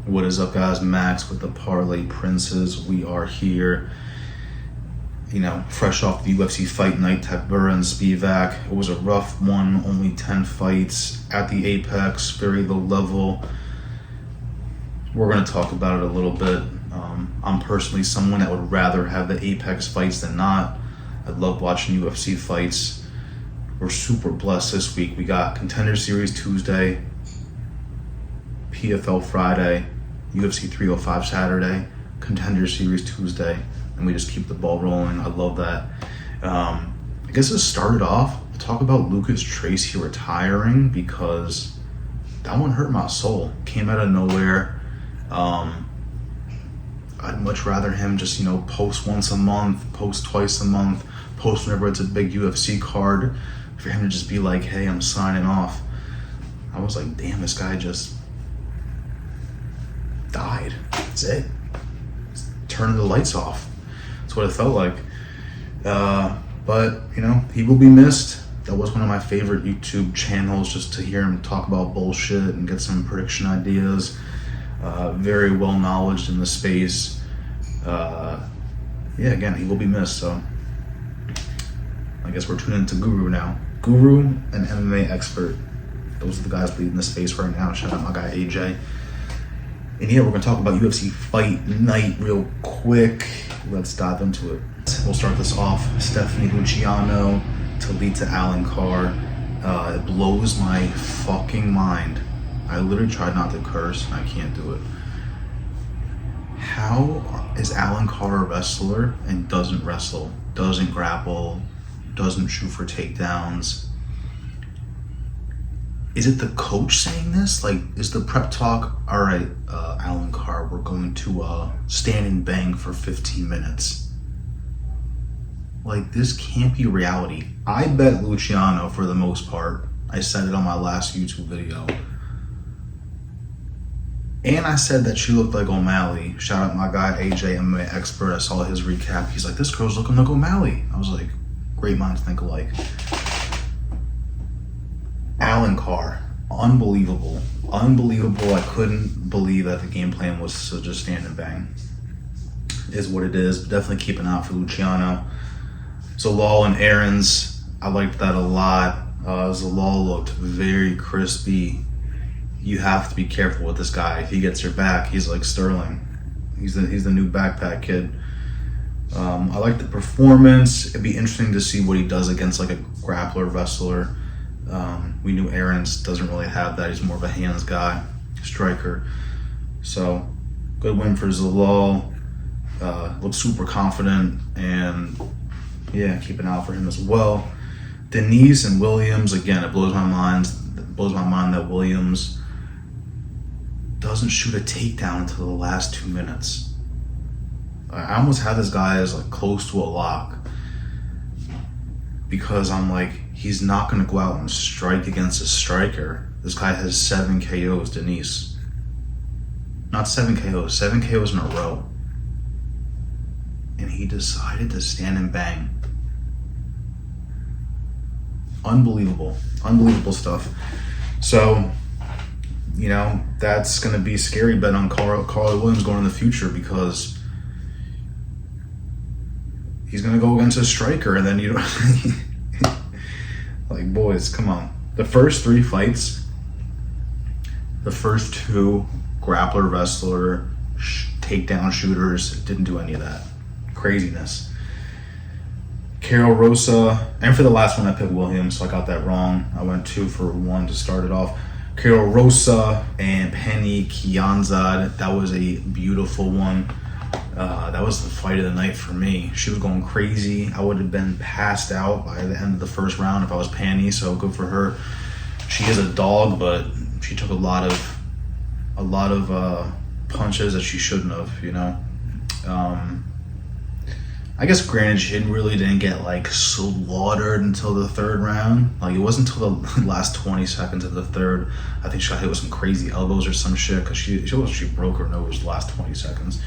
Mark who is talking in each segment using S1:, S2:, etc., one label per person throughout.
S1: What is up, guys? Max with the Parlay Princes. We are here, fresh off the UFC fight night, Tybura and Spivac. It was a rough one, only 10 fights at the Apex, very low level. We're going to talk about it a little bit. I'm personally someone that would rather have the Apex fights than not. I love watching UFC fights. We're super blessed this week. We got Contender Series Tuesday, PFL Friday, UFC 305 Saturday, Contender Series Tuesday, and we just keep the ball rolling. I love that. I guess it started off, we'll talk about Lucas Tracy retiring, because that one hurt my soul. Came out of nowhere. I'd much rather him just, post once a month, post twice a month, post whenever it's a big UFC card, for him to just be like, hey, I'm signing off. I was like, damn, this guy just died. That's it. Turning the lights off. That's what it felt like. But, he will be missed. That was one of my favorite YouTube channels, just to hear him talk about bullshit and get some prediction ideas. Very well knowledged in the space. Again, he will be missed. So I guess we're tuning into Guru now. Guru, an MMA expert. Those are the guys leading the space right now. Shout out my guy AJ. And we're going to talk about UFC Fight Night real quick. Let's dive into it. We'll start this off. Stephanie Luciano to lead to Alan Carr. It blows my fucking mind. I literally tried not to curse, and I can't do it. How is Alan Carr a wrestler and doesn't wrestle, doesn't grapple, doesn't shoot for takedowns? Is it the coach saying this? Like, is the prep talk, all right, Alan Carr, we're going to stand and bang for 15 minutes. Like, this can't be reality. I bet Luciano for the most part. I said it on my last YouTube video. And I said that she looked like O'Malley. Shout out my guy AJ, MMA expert. I saw his recap. He's like, this girl's looking like O'Malley. I was like, great minds think alike. Alan Carr, unbelievable. Unbelievable. I couldn't believe that the game plan was to just stand and bang. Is what it is. But definitely keep an eye out for Luciano. Zalal and Aarons, I liked that a lot. Zalal looked very crispy. You have to be careful with this guy. If he gets your back, he's like Sterling. He's the new backpack kid. I like the performance. It'd be interesting to see what he does against like a grappler wrestler. We knew Aarons doesn't really have that. He's more of a hands guy, striker. So good win for Zalal. Looks super confident, and keep an eye out for him as well. Denise and Williams, again, it blows my mind. It blows my mind that Williams doesn't shoot a takedown until the last 2 minutes. I almost had this guy as like close to a lock, because I'm like, he's not going to go out and strike against a striker. This guy has 7 KOs, Denise. Not 7 KOs, 7 KOs in a row. And he decided to stand and bang. Unbelievable. Unbelievable stuff. So, that's going to be scary bet on Carl Williams going in the future, because he's going to go against a striker, and then like, boys, come on. The first 3 fights, the first 2 grappler, wrestler, takedown shooters, didn't do any of that. Craziness. Carol Rosa, and for the last one I picked Williams, so I got that wrong. I went 2 for 1 to start it off. Carol Rosa and Penny Kianzad, that was a beautiful one. That was the fight of the night for me. She was going crazy. I would have been passed out by the end of the first round if I was Penny, so good for her. She is a dog, but she took a lot of punches that she shouldn't have, I guess granted, she didn't get like slaughtered until the 3rd round. Like, it wasn't until the last 20 seconds of the 3rd. I think she got hit with some crazy elbows or some shit, because she broke her nose the last 20 seconds.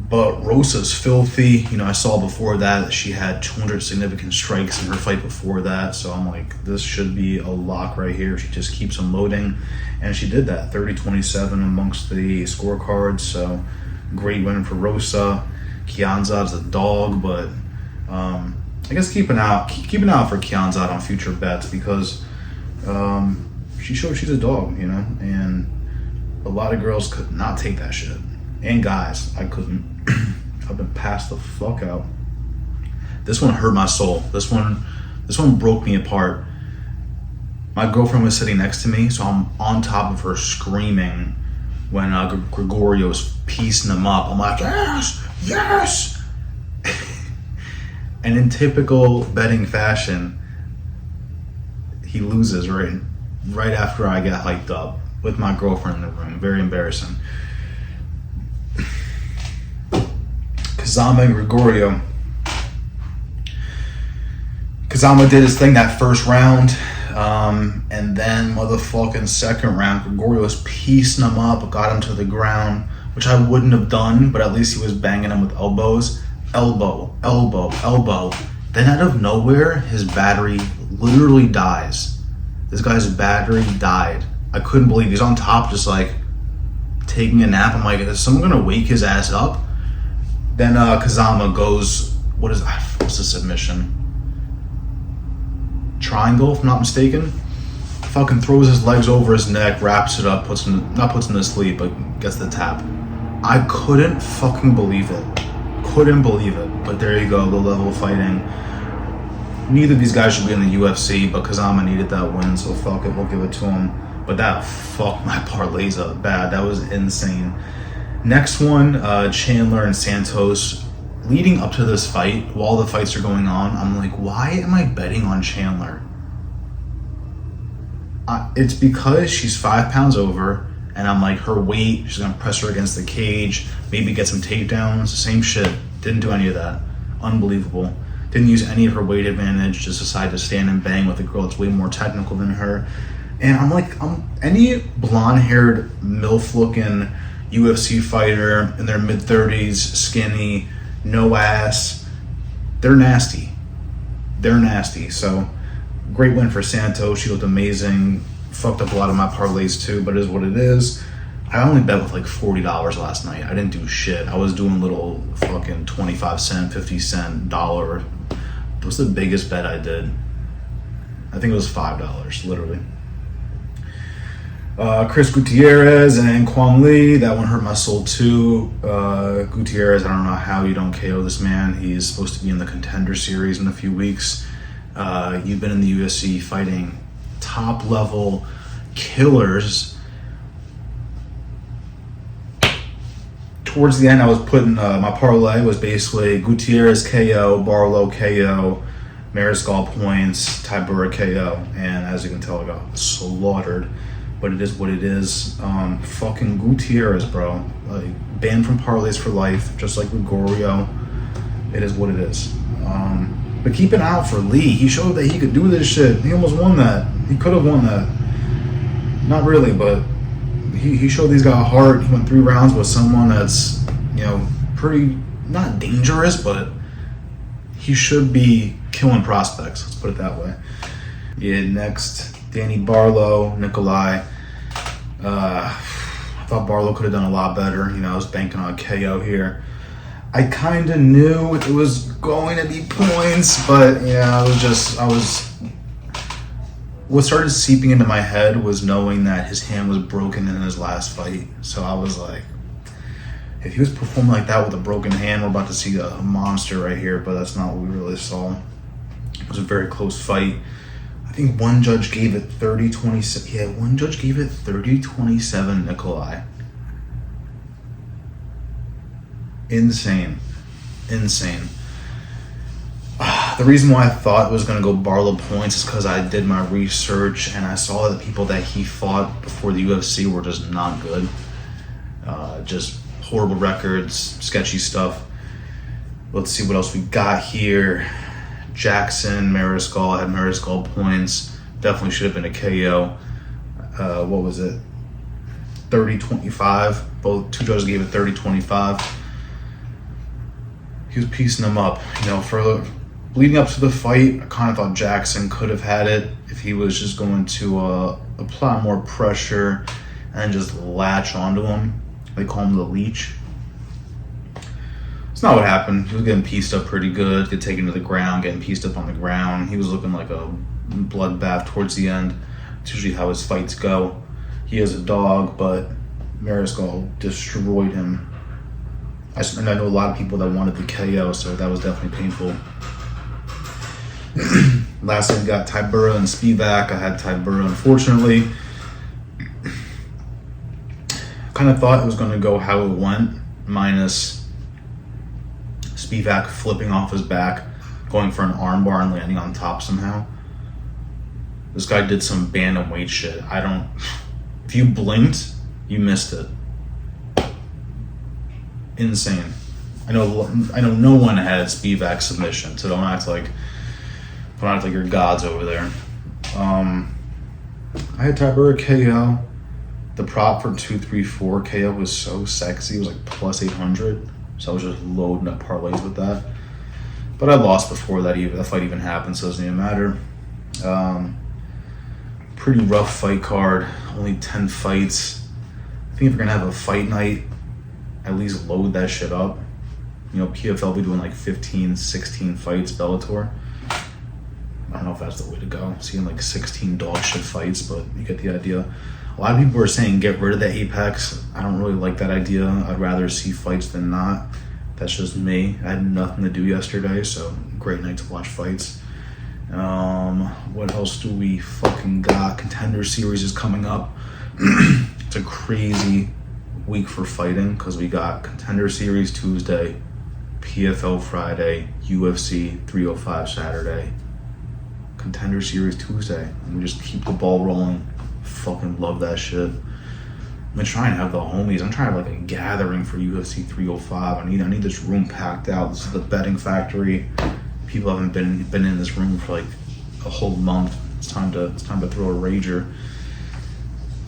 S1: But Rosa's filthy. You know, I saw before that she had 200 significant strikes in her fight before that. So I'm like, this should be a lock right here. She just keeps unloading. And she did that, 30-27 amongst the scorecards. So great win for Rosa. Kianzad's a dog, but I guess keep an eye out for Kianzad on future bets, because she showed she's a dog, you know, and a lot of girls could not take that shit. And guys, I couldn't. I've been passed the fuck out. This one hurt my soul. This one broke me apart. My girlfriend was sitting next to me, so I'm on top of her screaming when Gregorio's piecing him up. I'm like, yes! And in typical betting fashion, he loses right after I get hyped up with my girlfriend in the room. Very embarrassing. Kazama and Gregorio. Kazama did his thing that first round, and then motherfucking second round, Gregorio was piecing him up, got him to the ground, which I wouldn't have done, but at least he was banging him with elbows. Elbow. Then out of nowhere, his battery literally dies. This guy's battery died. I couldn't believe he's on top, just like taking a nap. I'm like, is someone gonna wake his ass up? Then Kazama goes, what's the submission? Triangle, if I'm not mistaken. Fucking throws his legs over his neck, wraps it up, puts him to sleep, but gets the tap. I couldn't fucking believe it. But there you go, the level of fighting. Neither of these guys should be in the UFC, but Kazama needed that win, so fuck it, we'll give it to him. But that fucked my parlays up bad. That was insane. Next one, Chandler and Santos. Leading up to this fight, while the fights are going on, I'm like, why am I betting on Chandler? It's because she's 5 pounds over, and I'm like, her weight, she's gonna press her against the cage, maybe get some takedowns, same shit. Didn't do any of that. Unbelievable. Didn't use any of her weight advantage, just decided to stand and bang with a girl that's way more technical than her. And I'm like, any blonde-haired, MILF-looking UFC fighter in their mid-30s, skinny, no ass, they're nasty. So, great win for Santos. She looked amazing. Fucked up a lot of my parlays too, but it is what it is. I only bet with like $40 last night. I didn't do shit. I was doing little fucking 25 cent, 50 cent, dollar. That was the biggest bet I did. I think it was $5, literally. Chris Gutierrez and Kwang Lee, that one hurt my soul too. Gutierrez, I don't know how you don't KO this man. He is supposed to be in the Contender Series in a few weeks. You've been in the UFC fighting top level killers. Towards the end, I was putting my parlay was basically Gutierrez KO, Barlow KO, Mariscal points, Tybura KO, and as you can tell, I got slaughtered. But it is what it is. Fucking Gutierrez, bro. Like, banned from parlays for life, just like Gregorio. It is what it is. But keep an eye out for Lee. He showed that he could do this shit. He almost won that. He could have won that. Not really, but he showed he's got heart. He went 3 rounds with someone that's, you know, pretty, not dangerous, but he should be killing prospects. Let's put it that way. Yeah, next, Danny Barlow, Nikolai. I thought Barlow could have done a lot better. You know, I was banking on KO here. I kind of knew it was going to be points, but yeah, what started seeping into my head was knowing that his hand was broken in his last fight. So I was like, if he was performing like that with a broken hand, we're about to see a monster right here, but that's not what we really saw. It was a very close fight. I think one judge gave it 30-27. Yeah, one judge gave it 30-27 Nikolai. Insane. The reason why I thought it was going to go Barlow points is because I did my research and I saw that the people that he fought before the UFC were just not good. Just horrible records, sketchy stuff. Let's see what else we got here. Jackson, Mariscal. I had Mariscal points. Definitely should have been a KO. What was it? 30-25. Two judges gave it 30-25. he was piecing him up. You know, for leading up to the fight, I kind of thought Jackson could have had it if he was just going to apply more pressure and just latch onto him. They call him the leech. It's not what happened. He was getting pieced up pretty good, get taken to the ground, getting pieced up on the ground. He was looking like a bloodbath towards the end. It's usually how his fights go. He is a dog, but Mariscal destroyed him. And I know a lot of people that wanted the KO, so that was definitely painful. Last time we got Tybura and Spivac. I had Tybura, unfortunately. Kind of thought it was going to go how it went, minus Spivac flipping off his back, going for an armbar and landing on top somehow. This guy did some bantamweight shit. If you blinked, you missed it. Insane. I know no one had Spivac submission, so don't act like you're gods over there. I had Tybura KO. The prop for 234 KO was so sexy. It was like plus 800. So I was just loading up parlays with that. But I lost before that fight even happened, so it doesn't even matter. Pretty rough fight card. Only 10 fights. I think if you're gonna have a fight night, at least load that shit up. You know, PFL be doing like 15, 16 fights, Bellator. I don't know if that's the way to go. Seeing like 16 dog shit fights, but you get the idea. A lot of people are saying get rid of the Apex. I don't really like that idea. I'd rather see fights than not. That's just me. I had nothing to do yesterday, so great night to watch fights. What else do we fucking got? Contender Series is coming up. It's a crazy week for fighting because we got Contender Series Tuesday, PFL Friday, UFC 305 Saturday. Contender Series Tuesday. And we just keep the ball rolling. Fucking love that shit. I'm gonna try and have the homies. I'm trying to have like a gathering for UFC 305. I need this room packed out. This is the betting factory. People haven't been in this room for like a whole month. It's time to throw a rager.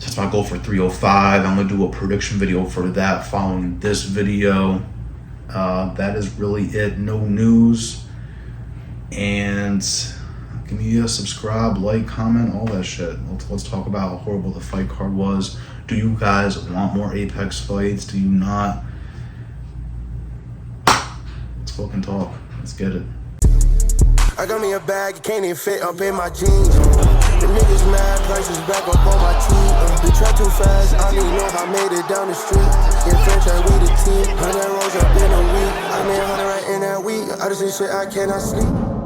S1: That's my goal for 305. I'm gonna do a prediction video for that following this video. That is really it. No news. And give me a subscribe, like, comment, all that shit. Let's talk about how horrible the fight card was. Do you guys want more Apex fights? Do you not? Let's fucking talk. Let's get it.
S2: I got me a bag, it can't even fit up in my jeans. The niggas mad, prices back up on my teeth. We try too fast, I didn't know I made it down the street. In French, I we the team. 100 rolls up in a week. I made 100 right in that week. I just see shit I cannot sleep.